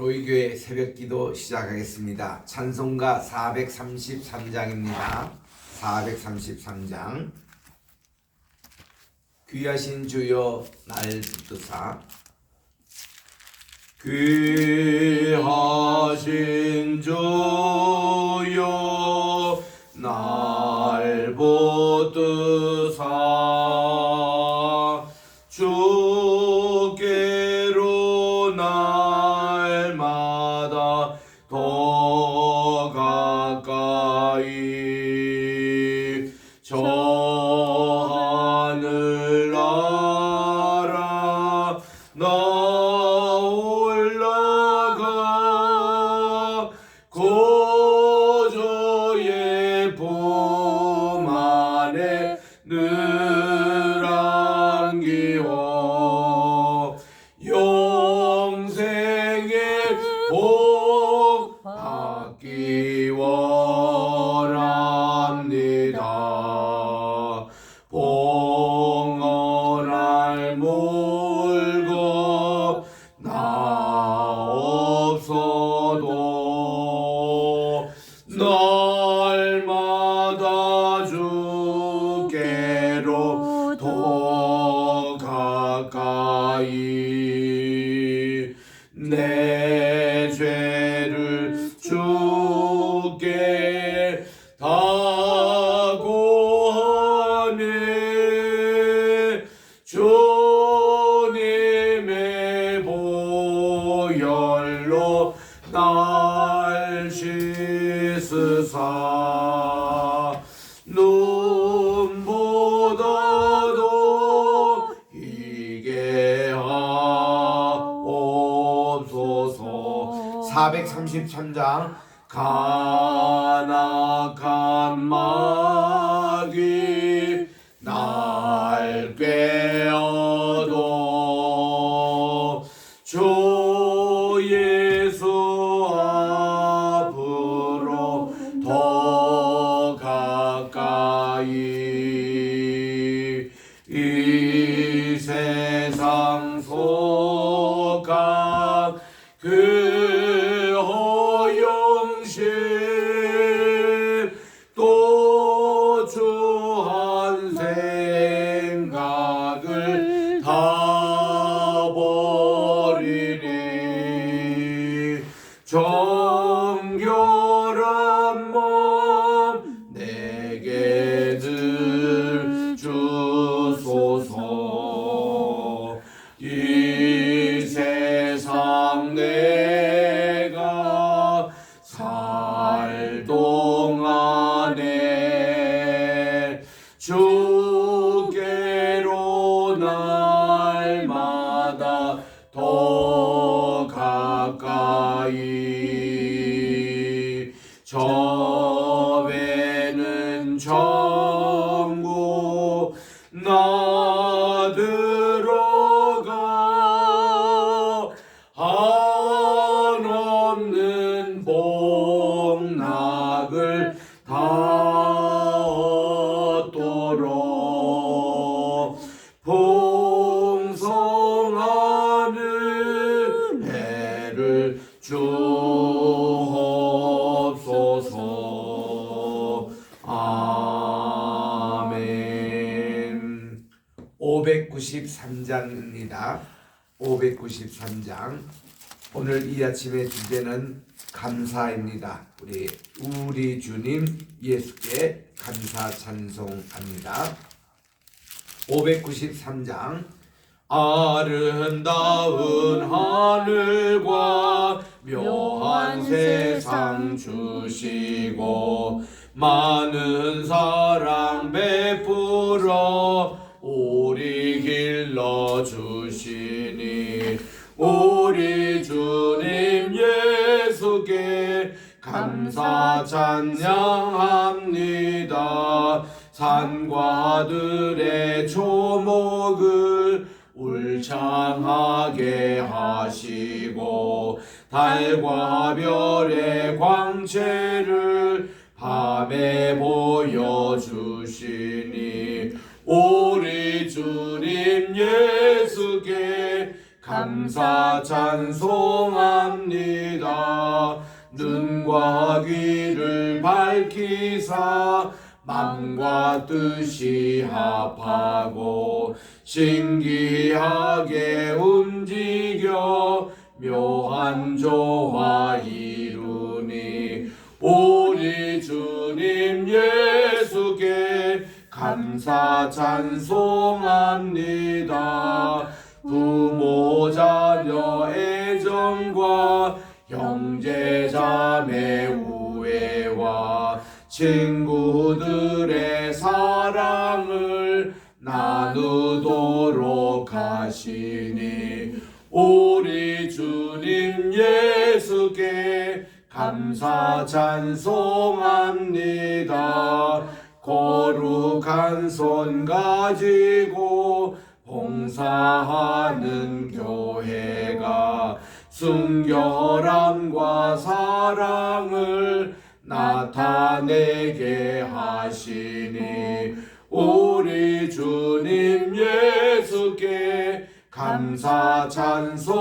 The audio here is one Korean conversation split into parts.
로이교회 새벽기도 시작하겠습니다. 찬송가 433장입니다. 433장. 귀하신 주여 날 붙드사. 귀하신 주여 날 붙드사. 주께로 날마다 더 가까이 저 하늘 나라 나 올라가 고조의 품 안에 늘 안기워 영생의 복 받기 원합니다. 봉헌할 물건 나 없어도 날마다 주께로 더 가까이 내 죄를 주께 다 고하네. 주님의 보혈로 날 씻으사 눈보다도 희게 하옵소서. 433장. 간악한 마귀 날 꿰어도 주 예수 앞으로 더 가까이 이 세상 속한 그 허영심 또 주한 생각을 다 버리니 정결한 마음 내게 늘 주소서. 이 세상 내가 살 동안에 주께로 날마다 더 가까이 저 배는 천국 나 들어가 한없는 복락을 다 얻도록 풍성한 은혜를 주옵소서. 아멘. 593장입니다. 593장. 오늘 이 아침의 주제는 감사입니다. 우리 주님 예수께 감사 찬송합니다. 593장. 아름다운 하늘과 묘한 세상 주시고 많은 사랑 베풀어 우리 길러 주시니 우리 주님 예수께 감사 찬양합니다. 산과 들의 초목을 울창하게 하시고 달과 별의 광채를 밤에 보여주시니 우리 주님 예수께 감사 감사 찬송합니다. 눈과 귀를 밝히사 맘과 뜻이 합하고 신기하게 움직여 묘한 조화 이루니 우리 주님 예수께 감사 찬송합니다. 부모 자녀 애정과 형제 자매 우애와 친구들의 사랑을 나누도록 하시니 우리 주님 예수께 감사 찬송합니다. 거룩한 손 가지고 봉사하는 교회가 순결함과 사랑을 나타내게 하시니 우리 주님 예수께 감사 찬송합니다.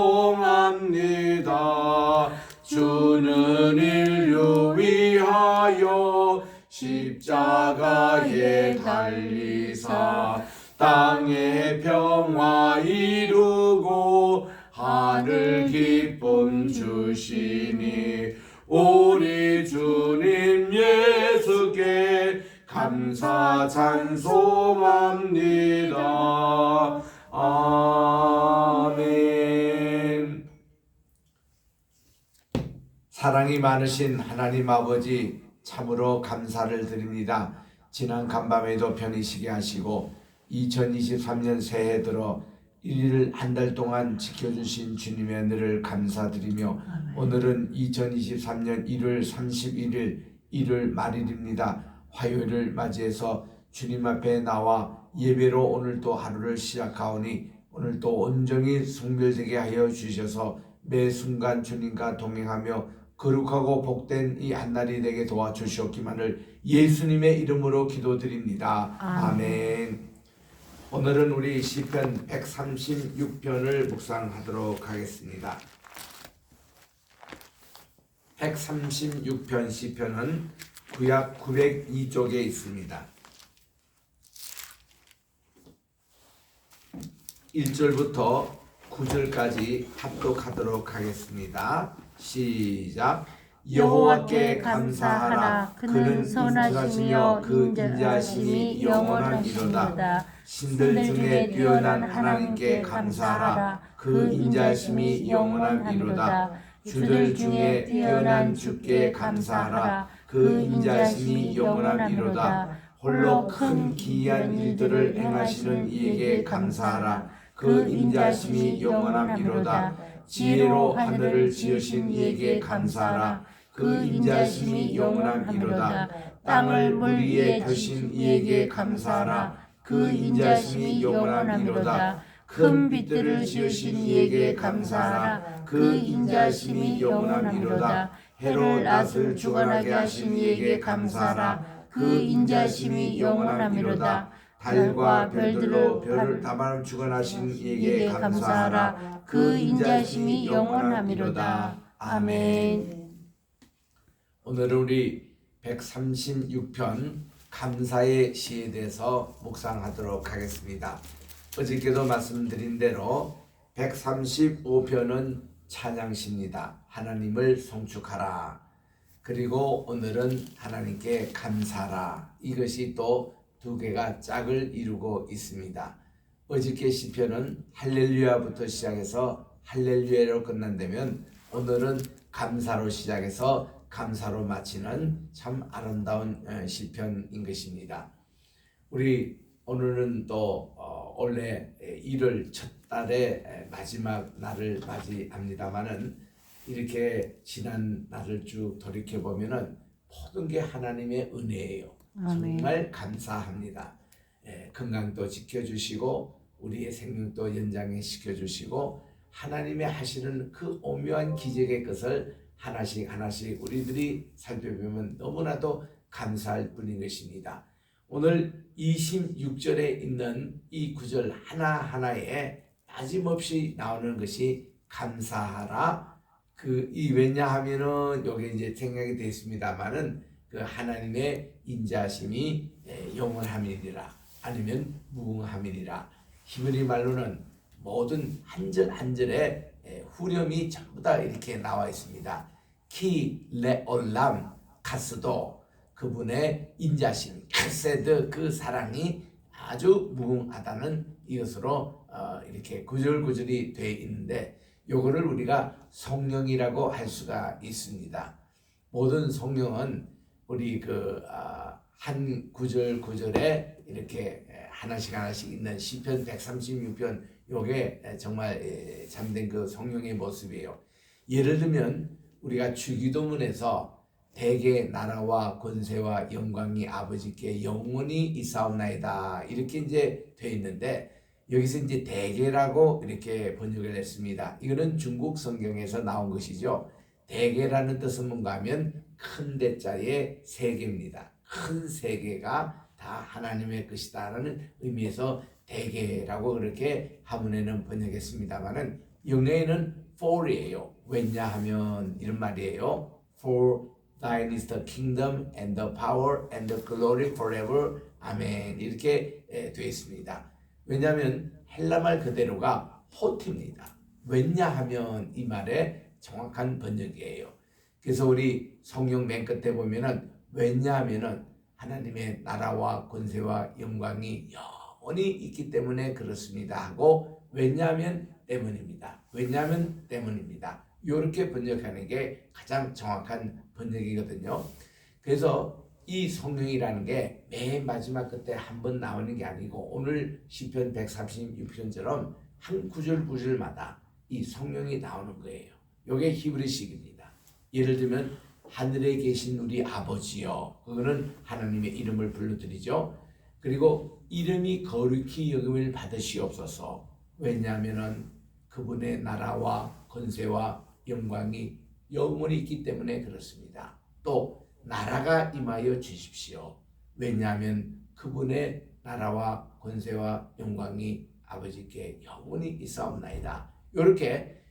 주는 인류 위하여 십자가에 달리사 땅의 평화 이루고 하늘 기쁨 주시니 우리 주님 예수께 감사 찬송합니다. 아멘. 사랑이 많으신 하나님 아버지 참으로 감사를 드립니다. 지난 간밤에도 편히 쉬게 하시고 2023년 새해 들어 1일 한 달 동안 지켜주신 주님의 은혜를 감사드리며 오늘은 2023년 1월 31일 일요일 말일입니다. 화요일을 맞이해서 주님 앞에 나와 예배로 오늘 또 하루를 시작하오니 오늘 또 온전히 성결되게 하여 주셔서 매 순간 주님과 동행하며 거룩하고 복된 이 한날이 되게 도와주시옵기만을 예수님의 이름으로 기도드립니다. 아멘. 오늘은 우리 시편 136편을 묵상하도록 하겠습니다. 136편 시편은 구약 902쪽에 있습니다. 1절부터 9절까지 합독하도록 하겠습니다. 시작. 여호와께 감사하라. 그는 선하시며 그 인자하심이 영원하시도다. 신들 중에 뛰어난 하나님께 감사하라. 그 인자하심이 영원하리로다. 주들 중에 뛰어난 주께 감사하라. 그 인자하심이 영원하리로다. 홀로 큰 기이한 일들을 행하시는 이에게 감사하라. 그 인자하심이 영원하리로다. 지혜로 하늘을 지으신 이에게 감사하라. 그 인자하심이 영원하리로다. 땅을 물 위에 펴신 이에게 감사하라. 그 인자하심이 영원하리로다. 큰 빛들을 지으신 이에게 감사하라. 그 인자하심이 영원하리로다. 해로 낮을 주관하게 하신 이에게 감사하라. 그 인자하심이 영원하리로다. 달과 별들로 별을 다만 주관하신 이에게 감사하라. 그 인자하심이 영원하리로다. 아멘. 오늘은 우리 136편 감사의 시에 대해서 묵상하도록 하겠습니다. 어저께도 말씀드린 대로 135편은 찬양시입니다. 하나님을 송축하라. 그리고 오늘은 하나님께 감사하라. 이것이 또 두 개가 짝을 이루고 있습니다. 어저께 시편은 할렐루야부터 시작해서 할렐루야로 끝난다면 오늘은 감사로 시작해서 감사로 마치는 참 아름다운 시편인 것입니다. 우리 오늘은 또 원래 1월 첫 달의 마지막 날을 맞이합니다만은 이렇게 지난 날을 쭉 돌이켜 보면은 모든 게 하나님의 은혜예요. 아멘. 정말 감사합니다. 건강도 지켜주시고 우리의 생명도 연장해 시켜주시고 하나님의 하시는 그 오묘한 기적의 것을 하나씩 하나씩 우리들이 살펴보면 너무나도 감사할 뿐인 것입니다. 오늘 26절에 있는 이 구절 하나하나에 빠짐없이 나오는 것이 감사하라. 왜냐하면은 여기 이제 생각이 됐습니다만은 그 하나님의 인자심이 영원함이니라 아니면 무궁함이니라. 히브리 말로는 모든 한 절 한 절에 후렴이 전부 다 이렇게 나와 있습니다. 키 레올람 카스도 그분의 인자심 카세드 그 사랑이 아주 무궁하다는 이것으로 이렇게 구절구절이 되어 있는데 요거를 우리가 성령이라고 할 수가 있습니다. 모든 성령은 우리 한 구절 구절에 이렇게 하나씩 있는 시편 136편 요게 정말 참된 그 성령의 모습이에요. 예를 들면 우리가 주기도문에서 대개 나라와 권세와 영광이 아버지께 영원히 있사옵나이다 이렇게 이제 돼 있는데 여기서 이제 대개라고 이렇게 번역을 했습니다. 이거는 중국 성경에서 나온 것이죠. 대개라는 뜻은 뭔가 하면 큰 대자에 세계입니다. 큰 세계가 다 하나님의 것이다라는 의미에서 대개라고 그렇게 한문에는 번역했습니다만은 영어에는 for이에요. 왜냐하면 이런 말이에요. For thine is the kingdom and the power and the glory forever. 아멘. 이렇게 되어 있습니다. 왜냐하면 헬라말 그대로가 호티입니다. 왜냐하면 이 말의 정확한 번역이에요. 그래서 우리 성경 맨 끝에 보면은 왜냐하면은 하나님의 나라와 권세와 영광이 영원히 있기 때문에 그렇습니다 하고 왜냐하면 때문입니다. 왜냐하면 때문입니다. 이렇게 번역하는 게 가장 정확한 번역이거든요. 그래서 이 성령이라는 게 맨 마지막 끝에 한 번 나오는 게 아니고 오늘 시편 136편처럼 한 구절마다 이 성령이 나오는 거예요. 이게 히브리식입니다. 예를 들면 하늘에 계신 우리 아버지여 그거는 하나님의 이름을 불러드리죠. 그리고 이름이 거룩히 여김을 받으시옵소서. 왜냐하면은 그분의 나라와 권세와 영광이 영원히 있기 때문에 그렇습니다. 또 나라가 임하여 주십시오. 왜냐하면 그분의 나라와 권세와 영광이 아버지께 영원히 있사옵나이다. 이렇게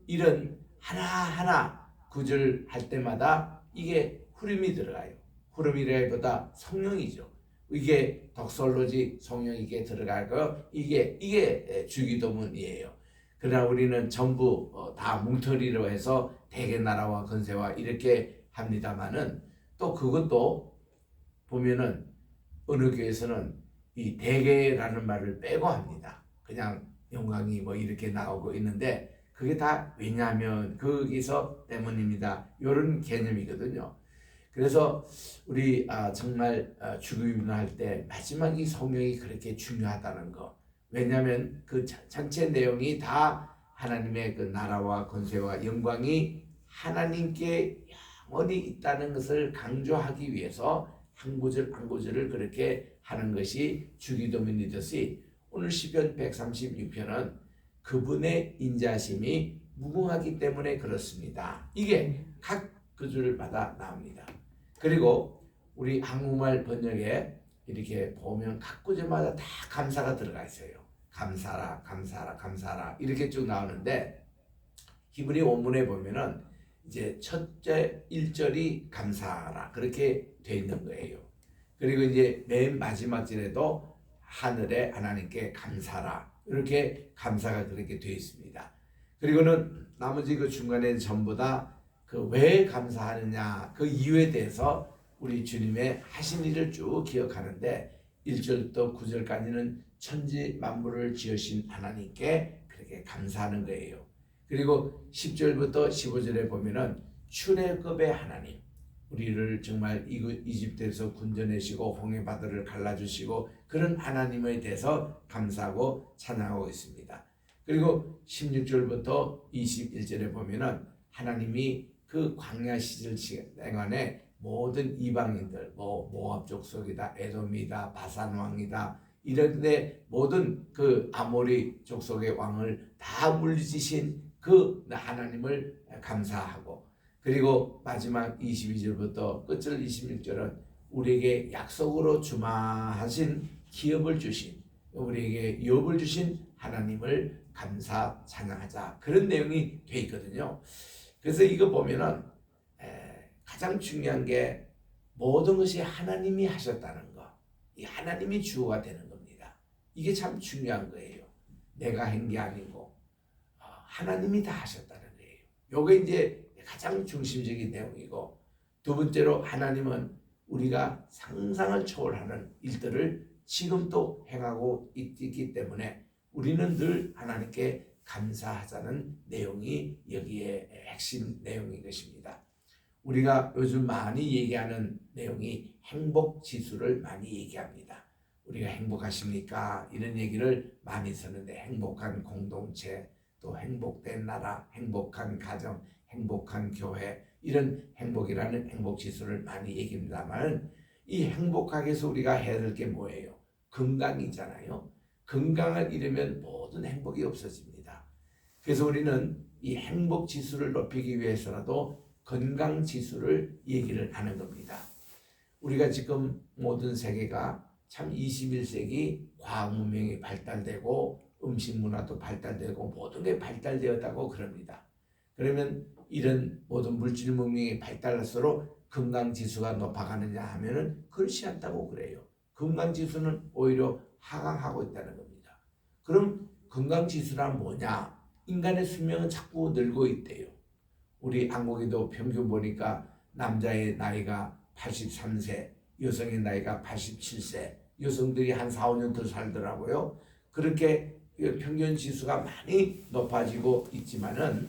이런 하나하나 구절 할 때마다 이게 후렴이 들어가요. 후렴이라기보다 성령이죠. 이게 덕설로지 성령 이게 들어가고 이게 주기도문이에요. 그러나 우리는 전부 다 뭉터리로 해서 대개 나라와 권세와 이렇게 합니다만은 또 그것도 보면은 어느 교회에서는 이 대개라는 말을 빼고 합니다. 그냥 영광이 뭐 이렇게 나오고 있는데 그게 다 왜냐하면 거기서 때문입니다. 이런 개념이거든요. 그래서 우리 정말 주기도문할 때 마지막 이 성령이 그렇게 중요하다는 거. 왜냐하면 그 전체 내용이 다 하나님의 그 나라와 권세와 영광이 하나님께 영원히 있다는 것을 강조하기 위해서 한 구절 한 구절을 그렇게 하는 것이 주기도문이듯이 오늘 시편 136편은 그분의 인자심이 무궁하기 때문에 그렇습니다. 이게 각 구절마다 나옵니다. 그리고 우리 한국말 번역에 이렇게 보면 각 구절마다 다 감사가 들어가 있어요. 감사라 감사라 감사라 이렇게 쭉 나오는데 히브리 원문에 보면은 이제 첫째 1절이 감사하라 그렇게 돼 있는 거예요. 그리고 이제 맨 마지막 절에도 하늘에 하나님께 감사라 이렇게 감사가 그렇게 돼 있습니다. 그리고는 나머지 그 중간에 전부 다 그 왜 감사하느냐 그 이유에 대해서 우리 주님의 하신 일을 쭉 기억하는데 1절부터 9절까지는 천지 만물을 지으신 하나님께 그렇게 감사하는 거예요. 그리고 10절부터 15절에 보면은 출애굽의 하나님 우리를 정말 이집트에서 군전내시고 홍해바다를 갈라주시고 그런 하나님에 대해서 감사하고 찬양하고 있습니다. 그리고 16절부터 21절에 보면은 하나님이 그 광야 시절 동안에 모든 이방인들 모압 족속이다 에돔이다 바산 왕이다 이런데 모든 그 아모리 족속의 왕을 다 물리치신 그 하나님을 감사하고 그리고 마지막 22절부터 끝절 26절은 우리에게 약속으로 주마하신 기업을 주신 우리에게 유업을 주신 하나님을 감사 찬양하자. 그런 내용이 돼 있거든요. 그래서 이거 보면은 가장 중요한 게 모든 것이 하나님이 하셨다는 거. 이 하나님이 주어가 되는 겁니다. 이게 참 중요한 거예요. 내가 한 게 아니고 하나님이 다 하셨다는 거예요. 요게 이제 가장 중심적인 내용이고, 두 번째로 하나님은 우리가 상상을 초월하는 일들을 지금 또 행하고 있기 때문에 우리는 늘 하나님께 감사하자는 내용이 여기에 핵심 내용인 것입니다. 우리가 요즘 많이 얘기하는 내용이 행복 지수를 많이 얘기합니다. 우리가 행복하십니까? 이런 얘기를 많이 쓰는데, 행복한 공동체, 또 행복된 나라, 행복한 가정, 행복한 교회, 이런 행복이라는 행복 지수를 많이 얘기합니다만, 이 행복하게 해서 우리가 해야 될 게 뭐예요? 건강이잖아요. 건강을 잃으면 모든 행복이 없어집니다. 그래서 우리는 이 행복 지수를 높이기 위해서라도 건강 지수를 얘기를 하는 겁니다. 우리가 지금 모든 세계가 참 21세기 과학 문명이 발달되고 음식 문화도 발달되고 모든 게 발달되었다고 그럽니다. 그러면 이런 모든 물질 문명이 발달할수록 건강 지수가 높아가느냐 하면은 그렇지 않다고 그래요. 건강 지수는 오히려 하강하고 있다는 겁니다. 그럼 건강 지수란 뭐냐? 인간의 수명은 자꾸 늘고 있대요. 우리 한국에도 평균 보니까 남자의 나이가 83세, 여성의 나이가 87세, 여성들이 한 4, 5년 더 살더라고요. 그렇게 평균 지수가 많이 높아지고 있지만은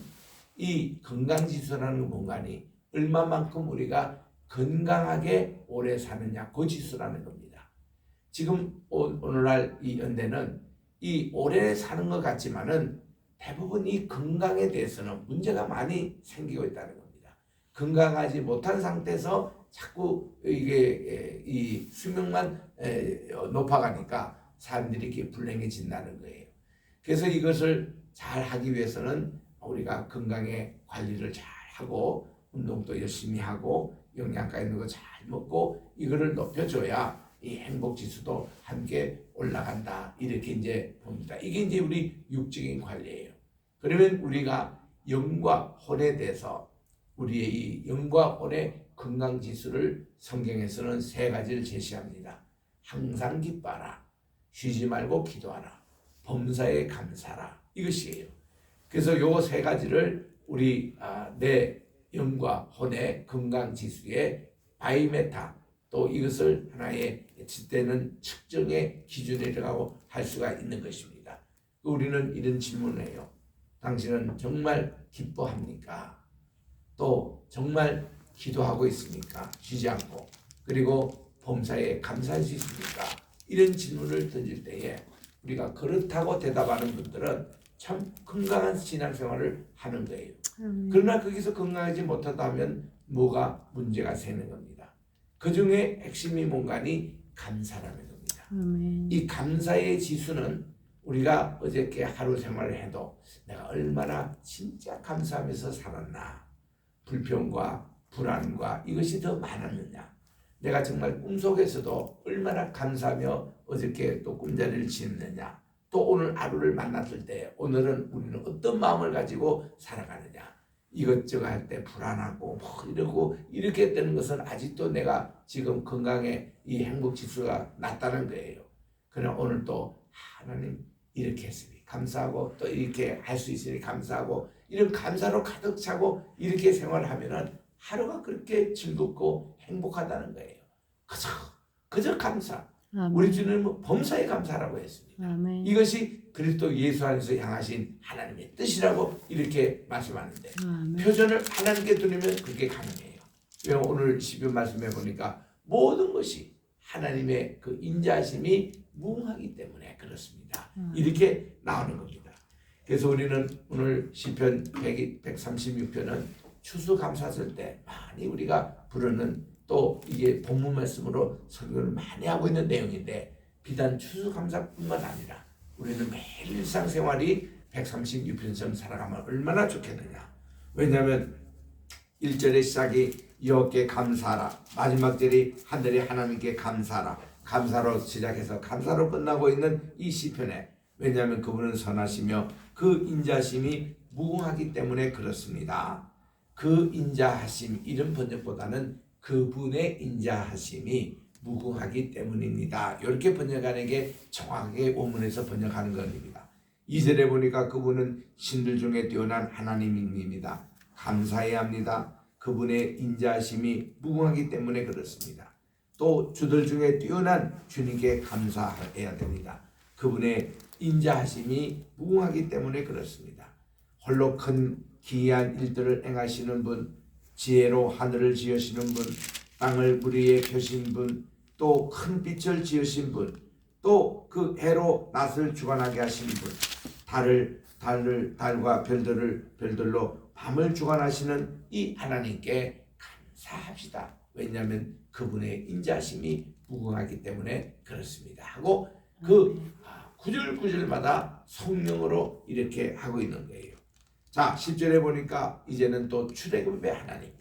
이 건강 지수라는 공간이 얼마만큼 우리가 건강하게 오래 사느냐, 그 지수라는 겁니다. 지금 오늘날 이 연대는 이 오래 사는 것 같지만은 대부분 이 건강에 대해서는 문제가 많이 생기고 있다는 겁니다. 건강하지 못한 상태에서 자꾸 이게 이 수명만 높아가니까 사람들이 이렇게 불행해진다는 거예요. 그래서 이것을 잘 하기 위해서는 우리가 건강의 관리를 잘 하고 운동도 열심히 하고 영양가 있는 거 잘 먹고 이거를 높여줘야 이 행복 지수도 함께 올라간다. 이렇게 이제 봅니다. 이게 이제 우리 육적인 관리예요. 그러면 우리가 영과 혼에 대해서 우리의 이 영과 혼의 건강 지수를 성경에서는 세 가지를 제시합니다. 항상 기뻐하라, 쉬지 말고 기도하라, 범사에 감사하라. 이것이에요. 그래서 요 세 가지를 우리 내 영과 혼의 건강 지수의 바이메타, 또 이것을 하나의 지대는 측정의 기준이라고 할 수가 있는 것입니다. 우리는 이런 질문을 해요. 당신은 정말 기뻐합니까? 또 정말 기도하고 있습니까? 쉬지 않고. 그리고 범사에 감사할 수 있습니까? 이런 질문을 던질 때에 우리가 그렇다고 대답하는 분들은 참 건강한 신앙생활을 하는 거예요. 그러나 거기서 건강하지 못하다면 뭐가 문제가 생기는 겁니다. 그 중에 핵심이 뭔가니 감사라는 겁니다. 이 감사의 지수는 우리가 어저께 하루 생활을 해도 내가 얼마나 진짜 감사하면서 살았나, 불평과 불안과 이것이 더 많았느냐, 내가 정말 꿈속에서도 얼마나 감사하며 어저께 또 꿈자리를 지었느냐, 또 오늘 하루를 만났을 때 오늘은 우리는 어떤 마음을 가지고 살아가느냐, 이것저것 할 때 불안하고 뭐 이러고 이렇게 되는 것은 아직도 내가 지금 건강에 이 행복 지수가 낮다는 거예요. 그러나 오늘 또 하나님 이렇게 했으니 감사하고 또 이렇게 할 수 있으니 감사하고 이런 감사로 가득 차고 이렇게 생활하면은 하루가 그렇게 즐겁고 행복하다는 거예요. 그저 감사. 아멘. 우리 주님은 범사에 감사라고 했습니다. 아멘. 이것이 그리스도 예수 안에서 향하신 하나님의 뜻이라고 이렇게 말씀하는데, 아멘. 표전을 하나님께 드리면 그게 가능해요. 왜 오늘 시편 말씀해 보니까 모든 것이 하나님의 그 인자하심이 무궁하기 때문에 그렇습니다. 이렇게 나오는 겁니다. 그래서 우리는 오늘 시편 136편은 추수감사절 때 많이 우리가 부르는, 또 이게 본문 말씀으로 설교를 많이 하고 있는 내용인데, 비단 추수감사뿐만 아니라 우리는 매일 일상생활이 136편처럼 살아가면 얼마나 좋겠느냐. 왜냐하면 1절의 시작이 여호와께 감사하라, 마지막 절이 하늘의 하나님께 감사하라, 감사로 시작해서 감사로 끝나고 있는 이 시편에 왜냐하면 그분은 선하시며 그 인자심이 무궁하기 때문에 그렇습니다. 그 인자하심, 이런 번역보다는 그분의 인자하심이 무궁하기 때문입니다. 이렇게 번역하는 게 정확하게 원문에서 번역하는 겁니다. 2절에 보니까 그분은 신들 중에 뛰어난 하나님입니다. 감사해야 합니다. 그분의 인자하심이 무궁하기 때문에 그렇습니다. 또 주들 중에 뛰어난 주님께 감사해야 됩니다. 그분의 인자하심이 무궁하기 때문에 그렇습니다. 홀로 큰 기이한 일들을 행하시는 분, 지혜로 하늘을 지으시는 분, 땅을 물 위에 펴신 분, 또 큰 빛을 지으신 분, 또 그 해로 낮을 주관하게 하신 분, 달과 별들로 밤을 주관하시는 이 하나님께 감사합시다. 왜냐하면 그분의 인자심이 무궁하기 때문에 그렇습니다. 하고 그 구절구절마다 성령으로 이렇게 하고 있는 거예요. 자, 10절에 보니까 이제는 또 출애굽의 하나님,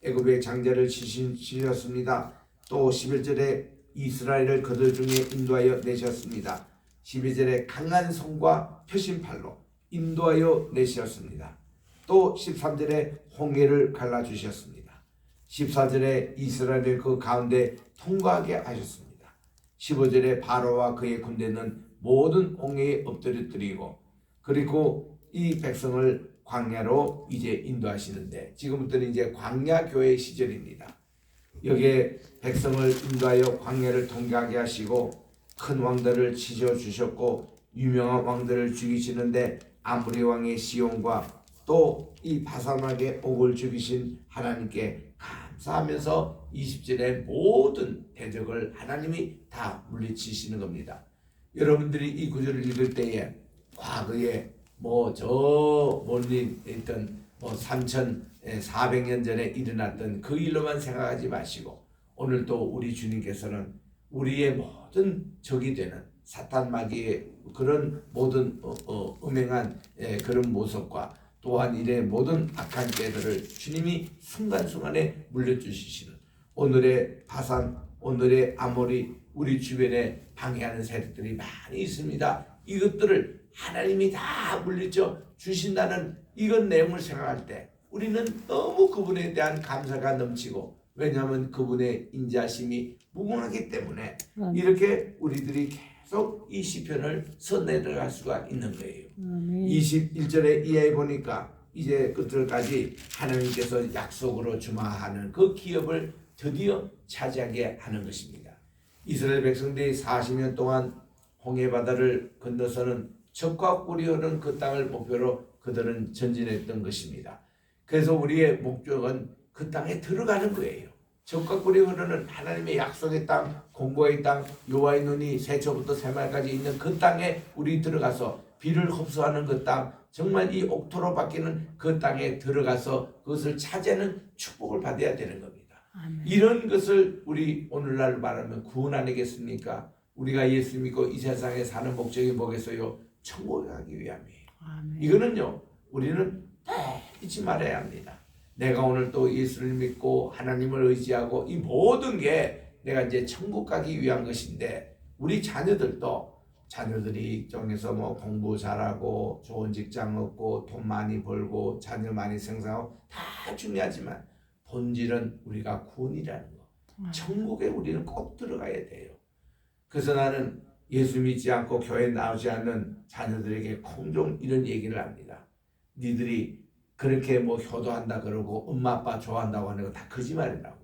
애굽의 장자를 치셨습니다. 또 11절에 이스라엘을 그들 중에 인도하여 내셨습니다. 12절에 강한 손과 펴신 팔로 인도하여 내셨습니다. 또 13절에 홍해를 갈라주셨습니다. 14절에 이스라엘을 그 가운데 통과하게 하셨습니다. 15절에 바로와 그의 군대는 모든 홍해에 엎드려뜨리고, 그리고 이 백성을 광야로 이제 인도하시는데, 지금부터는 이제 광야 교회 시절입니다. 여기에 백성을 인도하여 광야를 통과하게 하시고 큰 왕들을 치셔 주셨고 유명한 왕들을 죽이시는데 아모리 왕의 시온과 또 이 바산왕의 옥을 죽이신 하나님께 감사하면서 20절에 모든 대적을 하나님이 다 물리치시는 겁니다. 여러분들이 이 구절을 읽을 때에 과거에 저 멀리 있던 3,400년 전에 일어났던 그 일로만 생각하지 마시고, 오늘 또 우리 주님께서는 우리의 모든 적이 되는 사탄 마귀의 그런 모든 음행한 그런 모습과 또한 이의 모든 악한 죄들을 주님이 순간순간에 물려주시는, 오늘의 바산, 오늘의 아모리, 우리 주변에 방해하는 세력들이 많이 있습니다. 이것들을 하나님이 다 물리쳐 주신다는 이런 내용을 생각할 때 우리는 너무 그분에 대한 감사가 넘치고, 왜냐하면 그분의 인자심이 무궁하기 때문에 이렇게 우리들이 계속 이 시편을 써내려갈 수가 있는 거예요. 21절에 이하에 보니까 이제 끝들까지 하나님께서 약속으로 주마하는 그 기업을 드디어 차지하게 하는 것입니다. 이스라엘 백성들이 40년 동안 홍해 바다를 건너서는 적과 꿀이 흐르는 그 땅을 목표로 그들은 전진했던 것입니다. 그래서 우리의 목적은 그 땅에 들어가는 거예요. 적과 꿀이 흐르는 하나님의 약속의 땅, 공고의 땅, 여호와의 눈이 새초부터 새말까지 있는 그 땅에 우리 들어가서 비를 흡수하는 그 땅, 정말 이 옥토로 바뀌는 그 땅에 들어가서 그것을 차지하는 축복을 받아야 되는 겁니다. 아멘. 이런 것을 우리 오늘날 말하면 구원 아니겠습니까? 우리가 예수 믿고 이 세상에 사는 목적이 뭐겠어요? 천국에 가기 위함이에요. 아멘. 이거는요, 우리는 꼭 잊지 말아야 합니다. 내가 오늘 또 예수를 믿고 하나님을 의지하고 이 모든 게 내가 이제 천국 가기 위한 것인데, 우리 자녀들이 정해서 공부 잘하고 좋은 직장 얻고 돈 많이 벌고 자녀 많이 생산하고 다 중요하지만 본질은 우리가 구원이라는 거, 천국에 우리는 꼭 들어가야 돼요. 그래서 나는 예수 믿지 않고 교회 나오지 않는 자녀들에게 종종 이런 얘기를 합니다. 니들이 그렇게 효도한다 그러고 엄마 아빠 좋아한다고 하는 거 다 거짓말이라고.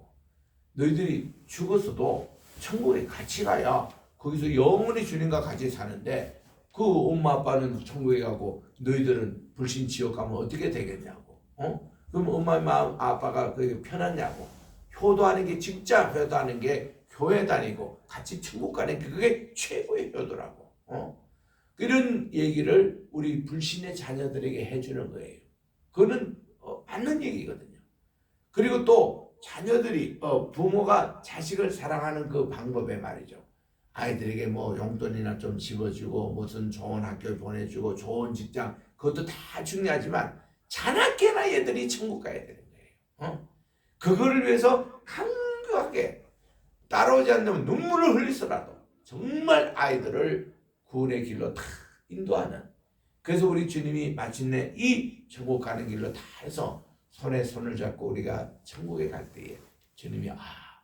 너희들이 죽었어도 천국에 같이 가야 거기서 영원히 주님과 같이 사는데, 그 엄마 아빠는 천국에 가고 너희들은 불신 지옥 가면 어떻게 되겠냐고. 그럼 엄마 아빠가 그게 편하냐고. 효도하는 게, 진짜 효도하는 게 교회 다니고 같이 천국 가는 게 그게 최고의 효도라고. 이런 얘기를 우리 불신의 자녀들에게 해주는 거예요. 그거는 맞는 얘기거든요. 그리고 또 자녀들이 부모가 자식을 사랑하는 그 방법에 말이죠. 아이들에게 용돈이나 좀 집어주고 무슨 좋은 학교에 보내주고 좋은 직장, 그것도 다 중요하지만 자나깨나 얘들이 천국 가야 되는 거예요. 그거를 위해서 강력하게 따라오지 않으면 눈물을 흘리서라도 정말 아이들을 구원의 길로 다 인도하는. 그래서 우리 주님이 마침내 이 천국 가는 길로 다 해서 손에 손을 잡고 우리가 천국에 갈 때에 주님이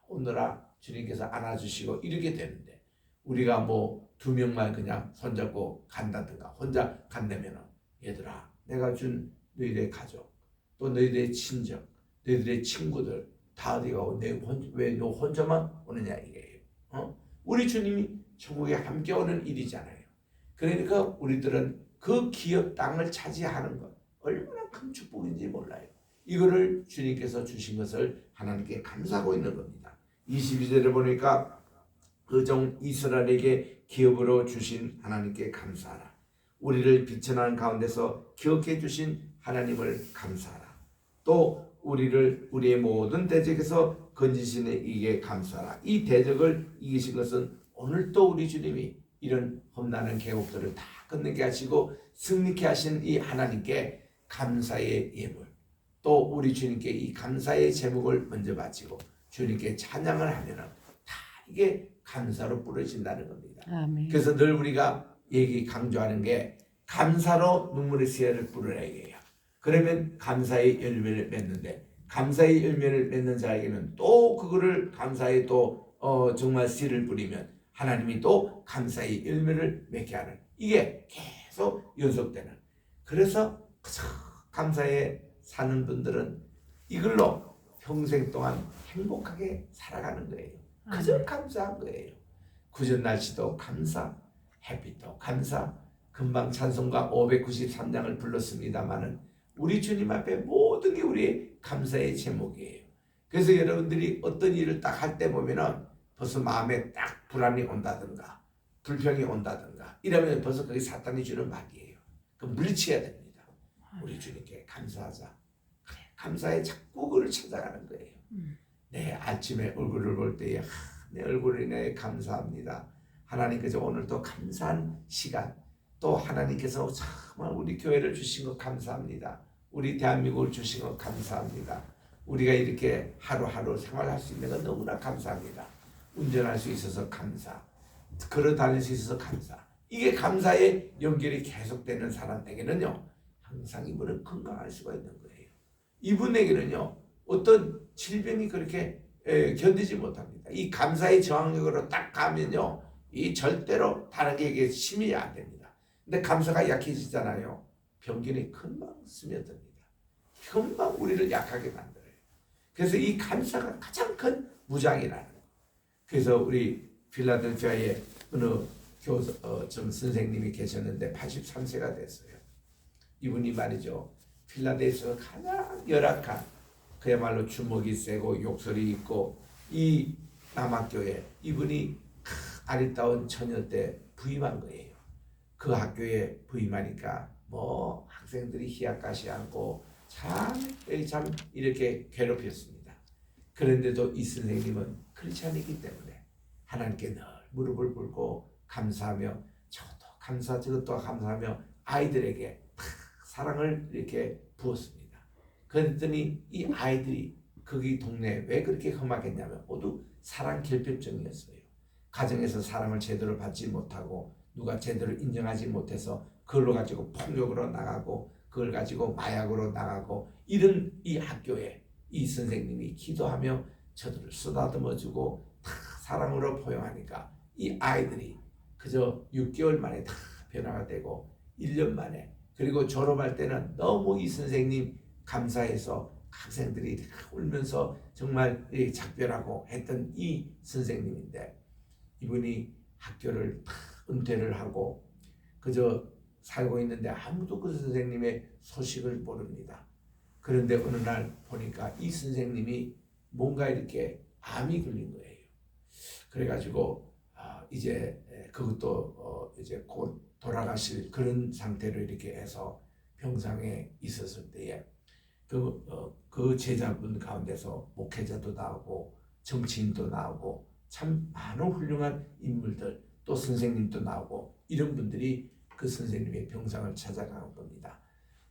오너라 주님께서 안아주시고 이렇게 되는데, 우리가 뭐 2명만 그냥 손잡고 간다든가 혼자 간다면은, 얘들아 내가 준 너희들의 가족, 또 너희들의 친정, 너희들의 친구들 다 어디 가고 왜 너 혼자만 오느냐 이게요. 우리 주님이 천국에 함께 오는 일이잖아요. 그러니까 우리들은 그 기업 땅을 차지하는 것 얼마나 큰 축복인지 몰라요. 이거를 주님께서 주신 것을 하나님께 감사하고 있는 겁니다. 22절에 보니까 그 종 이스라엘에게 기업으로 주신 하나님께 감사하라. 우리를 비천한 가운데서 기억해 주신 하나님을 감사하라. 또 우리를 우리의 모든 대적에서 건지시는 이게 감사하라. 이 대적을 이기신 것은 오늘 또 우리 주님이 이런 험난한 계곡들을 다 끝내게 하시고 승리케 하신 이 하나님께 감사의 예물, 또 우리 주님께 이 감사의 제목을 먼저 바치고 주님께 찬양을 하면은 다 이게 감사로 부러진다는 겁니다. 아멘. 그래서 늘 우리가 강조하는 게 감사로 눈물의 씨앗을 뿌리라 이게요. 그러면 감사의 열매를 맺는데, 감사의 열매를 맺는 자에게는 또 그거를 감사의 또 정말 씨를 뿌리면 하나님이 또 감사의 열매를 맺게 하는, 이게 계속 연속되는. 그래서 감사에 사는 분들은 이걸로 평생 동안 행복하게 살아가는 거예요. 그저 감사한 거예요. 구전 날씨도 감사, 햇빛도 감사. 금방 찬송가 593장을 불렀습니다마는 우리 주님 앞에 모든 게 우리의 감사의 제목이에요. 그래서 여러분들이 어떤 일을 딱 할 때 보면은 벌써 마음에 딱 불안이 온다든가 불평이 온다든가 이러면 벌써 그게 사탄이 주는 막이에요. 그 물리쳐야 됩니다. 우리 주님께 감사하자. 그래, 감사에 자꾸 그를 찾아가는 거예요. 내 아침에 얼굴을 볼 때에 내 얼굴을 인해 감사합니다. 하나님께서 오늘 또 감사한 시간, 또 하나님께서 정말 우리 교회를 주신 것 감사합니다. 우리 대한민국을 주신 것 감사합니다. 우리가 이렇게 하루하루 생활할 수 있는 건 너무나 감사합니다. 운전할 수 있어서 감사, 걸어 다닐 수 있어서 감사. 이게 감사의 연결이 계속되는 사람에게는요, 항상 이분은 건강할 수가 있는 거예요. 이분에게는요, 어떤 질병이 그렇게 견디지 못합니다. 이 감사의 저항력으로 딱 가면요, 이 절대로 다른 게 힘이 안 됩니다. 근데 감사가 약해지잖아요. 병균이 금방 스며듭니다. 금방 우리를 약하게 만들어요. 그래서 이 감사가 가장 큰 무장이라는 거예요. 그래서 우리 필라델피아에 어느 좀 선생님이 계셨는데 83세가 됐어요. 이분이 말이죠, 필라델피아에서 가장 열악한, 그야말로 주먹이 세고 욕설이 있고 이 남학교에 이분이 아리따운 처녀 때 부임한 거예요. 그 학교에 부임하니까 뭐 학생들이 희약가시하고 참 이렇게 괴롭혔습니다. 그런데도 이 선생님은 크리스찬이기 때문에 하나님께 늘 무릎을 꿇고 감사하며 저것도 감사 저것도 감사하며 아이들에게 사랑을 이렇게 부었습니다. 그랬더니 이 아이들이 거기 동네에 왜 그렇게 험악했냐면 모두 사랑 결핍증이었어요. 가정에서 사랑을 제대로 받지 못하고 누가 제대로 인정하지 못해서 그걸로 가지고 폭력으로 나가고 그걸 가지고 마약으로 나가고 이런 이 학교에 이 선생님이 기도하며 저들을 쓰다듬어주고 다 사랑으로 포용하니까 이 아이들이 그저 6개월 만에 다 변화가 되고 1년 만에, 그리고 졸업할 때는 너무 이 선생님 감사해서 학생들이 울면서 정말 작별하고 했던 이 선생님인데, 이분이 학교를 다 은퇴를 하고 그저 살고 있는데 아무도 그 선생님의 소식을 모릅니다. 그런데 어느 날 보니까 이 선생님이 뭔가 이렇게 암이 걸린 거예요. 그래가지고 이제 그것도 이제 곧 돌아가실 그런 상태로 이렇게 해서 병상에 있었을 때에 그 제자분 가운데서 목회자도 나오고 정치인도 나오고 참 많은 훌륭한 인물들, 또 선생님도 나오고 이런 분들이 그 선생님의 병상을 찾아간 겁니다.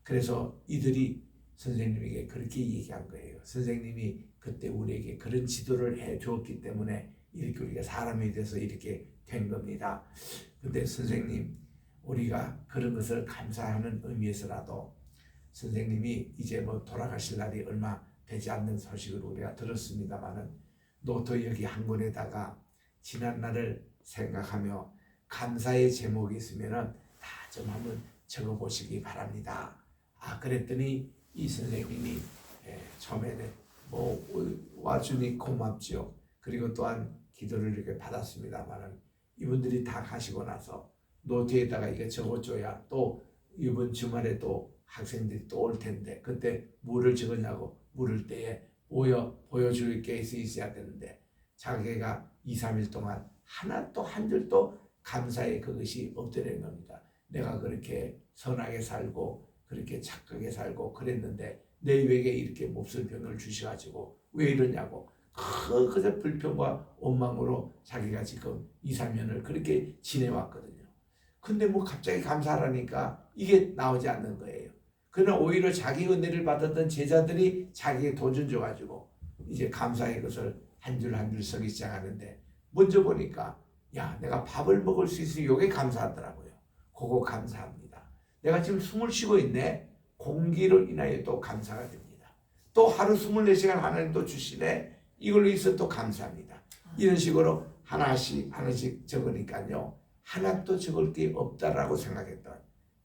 그래서 이들이 선생님에게 그렇게 얘기한 거예요. 선생님이 그때 우리에게 그런 지도를 해 주었기 때문에 이렇게 우리가 사람이 돼서 이렇게 된 겁니다. 근데 선생님, 우리가 그런 것을 감사하는 의미에서라도 선생님이 이제 뭐 돌아가실 날이 얼마 되지 않는 소식을 우리가 들었습니다마는 노트 여기 한 권에다가 지난 날을 생각하며 감사의 제목이 있으면은 다 좀 한번 적어 보시기 바랍니다. 그랬더니 이 선생님이 처음에는 와주니 고맙죠. 그리고 또한 기도를 이렇게 받았습니다마는 이분들이 다 가시고 나서 노트에다가 이거 적어줘야 또 이번 주말에 또 학생들이 또 올 텐데 그때 뭐를 적으냐고 물을 때에 보여줄 게 있어야 되는데 자기가 2, 3일 동안 하나도 한 줄도 감사의 그것이 없더라는 겁니다. 내가 그렇게 선하게 살고 그렇게 착하게 살고 그랬는데 내 입에게 이렇게 몹쓸 병을 주셔가지고 왜 이러냐고 그저 불평과 원망으로 자기가 지금 2, 3년을 그렇게 지내왔거든요. 근데 뭐 갑자기 감사하라니까 이게 나오지 않는 거예요. 그러나 오히려 자기 은혜를 받았던 제자들이 자기에게 도전 줘가지고 이제 감사의 것을 한 줄 한 줄 쓰기 시작하는데 먼저 보니까 야 내가 밥을 먹을 수 있으니 이게 감사하더라고요. 그거 감사합니다. 내가 지금 숨을 쉬고 있네. 공기로 인하여 또 감사가 됩니다. 또 하루 24시간 하나님 또 주시네. 이걸로 있어 또 감사합니다. 이런 식으로 하나씩 적으니까요. 하나도 적을 게 없다라고 생각했던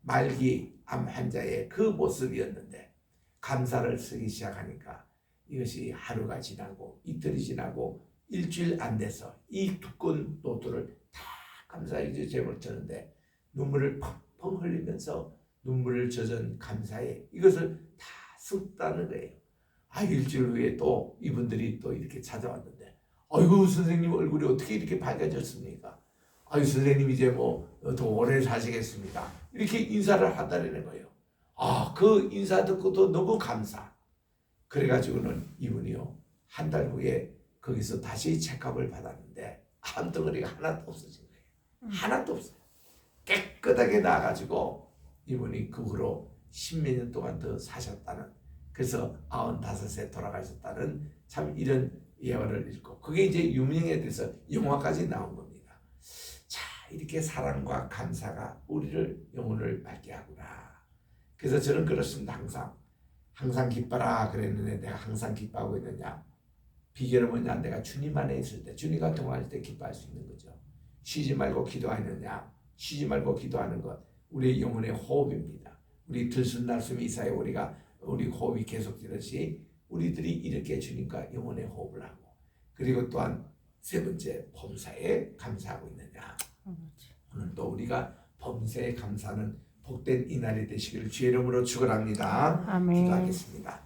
말기 암 환자의 그 모습이었는데 감사를 쓰기 시작하니까 이것이 하루가 지나고 이틀이 지나고 일주일 안 돼서 이 두꺼운 노트를 다 감사의 제목을 쳤는데 눈물을 펑펑 흘리면서 눈물을 젖은 감사에 이것을 다 썼다는 거예요. 일주일 후에 또 이분들이 또 이렇게 찾아왔는데 아이고 선생님 얼굴이 어떻게 이렇게 밝아졌습니까? 선생님 이제 뭐 더 오래 사시겠습니다. 이렇게 인사를 하다라는 거예요. 그 인사 듣고도 너무 감사. 그래가지고는 이분이요 한 달 후에 거기서 다시 체크업을 받았는데 암덩어리가 하나도 없어진 거예요. 하나도 없어요. 깨끗하게 나가지고 이분이 그 후로 10몇 년 동안 더 사셨다는 그래서 95세 돌아가셨다는 참 이런 예화를 읽고 그게 이제 유명해져서 영화까지 나온 겁니다. 자 이렇게 사랑과 감사가 우리를 영혼을 밝게 하구나. 그래서 저는 그렇습니다. 항상 기뻐라 그랬는데 내가 항상 기뻐하고 있느냐. 비결은 뭐냐. 내가 주님 안에 있을 때 주님과 동행할 때 기뻐할 수 있는 거죠. 쉬지 말고 기도하느냐. 쉬지 말고 기도하는 것 우리의 영혼의 호흡입니다. 우리 들숨날숨 이사에 우리 호흡이 계속되듯이 우리들이 이렇게 주님과 영혼의 호흡을 하고 그리고 또한 세 번째 범사에 감사하고 있느냐. 오늘 또 우리가 범사에 감사하는 복된 이날이 되시기를 주의 이름으로 축원합니다. 아멘. 기도하겠습니다.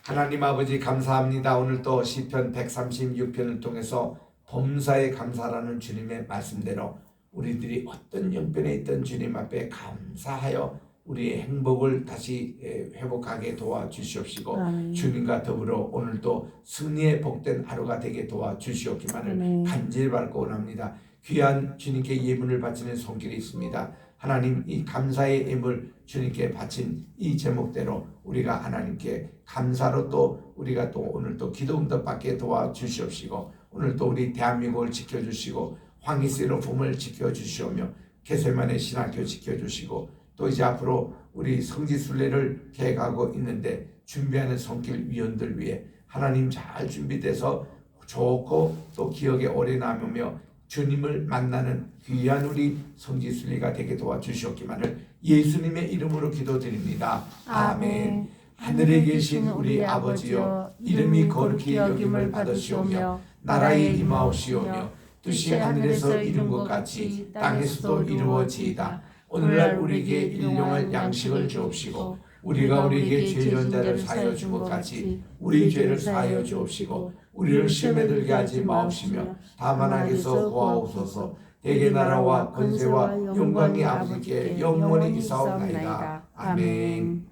하나님 아버지 감사합니다. 오늘 또 시편 136편을 통해서 범사에 감사라는 주님의 말씀대로 우리들이 어떤 형편에 있던 주님 앞에 감사하여 우리의 행복을 다시 회복하게 도와주시옵시고 주님과 더불어 오늘도 승리의 복된 하루가 되게 도와주시옵기만을 간절히 바라고 원합니다. 귀한 주님께 예물을 바치는 손길이 있습니다. 하나님 이 감사의 예물 주님께 바친 이 제목대로 우리가 하나님께 감사로 또 우리가 또 오늘 또 기도 응답 받게 도와주시옵시고 오늘 또 우리 대한민국을 지켜주시고 황희세로 붐을 지켜주시오며 개세만의 신학교 지켜주시고 또 이제 앞으로 우리 성지순례를 계획하고 있는데 준비하는 손길 위원들 위해 하나님 잘 준비돼서 좋고 또 기억에 오래 남으며 주님을 만나는 귀한 우리 성지순례가 되게 도와주시옵기만을 예수님의 이름으로 기도드립니다. 아멘. 하늘에 계신 우리 아버지여 이름이 거룩히 여김을 받으시오며 나라의 임하옵시오며 뜻이 하늘에서 이룬 것 같이 땅에서도 이루어지이다. 오늘날 우리에게 일용할 양식을 주옵시고 우리가 우리에게 죄 지은 자를 사하여 준 것 같이 우리 죄를 사하여 주옵시고 우리를 시험에 들게 하지 마옵시며 다만 악에서 구하옵소서. 대개 나라와 권세와 영광이 아버지께 영원히 있사옵나이다. 아멘.